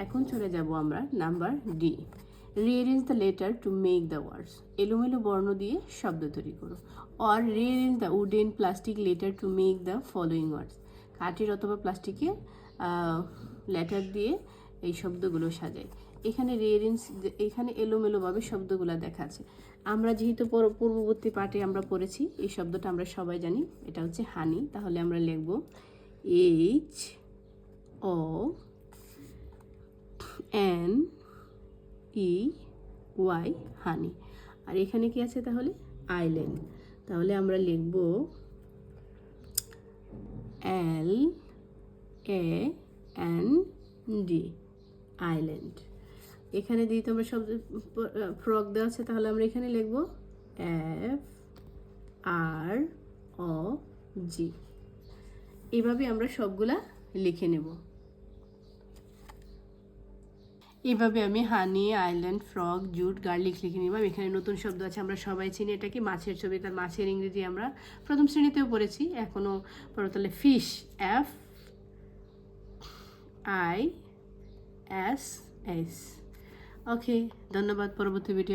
এখন চলে যাব আমরা number D. Rearrange the letter to make the words. এলোমেলো বর্ণ দিয়ে শব্দ তৈরি করো। Or rearrange the wooden plastic letter to make the following words. কাঠের অথবা প্লাস্টিকের লেটার দিয়ে এই শব্দগুলো সাজাই। এখানে রিঅ্যারেঞ্জ, এখানে এলোমেলোভাবে শব্দগুলো দেখাচ্ছে। আমরা যেহেতু পূর্ববর্তী পাঠে আমরা পড়েছি, এই শব্দটা আমরা সবাই জানি, এটা হচ্ছে হানি। তাহলে আমরা লিখব HONEY, হানি। আর এখানে কি আছে তাহলে? আইল্যান্ড। তাহলে আমরা লিখব LAND, আইল্যান্ড। এখানে যেহেতু আমরা শব্দ ফ্রগ দেওয়া আছে, তাহলে আমরা এখানে লিখব FROG। এভাবে আমরা সবগুলা লিখে নেব। এভাবে আমি হানি, আইল্যান্ড, ফ্রগ, জুট, গার্লিক লিখে নিলাম। এখানে নতুন শব্দ আছে, আমরা সবাই চিনি এটাকে মাছের ছবি। তার মাছের ইংরেজি আমরা প্রথম শ্রেণীতেও পড়েছি, এখনও পড়ো। তাহলে ফিশ, FISH। ওকে, ধন্যবাদ। পরবর্তী ভিডিও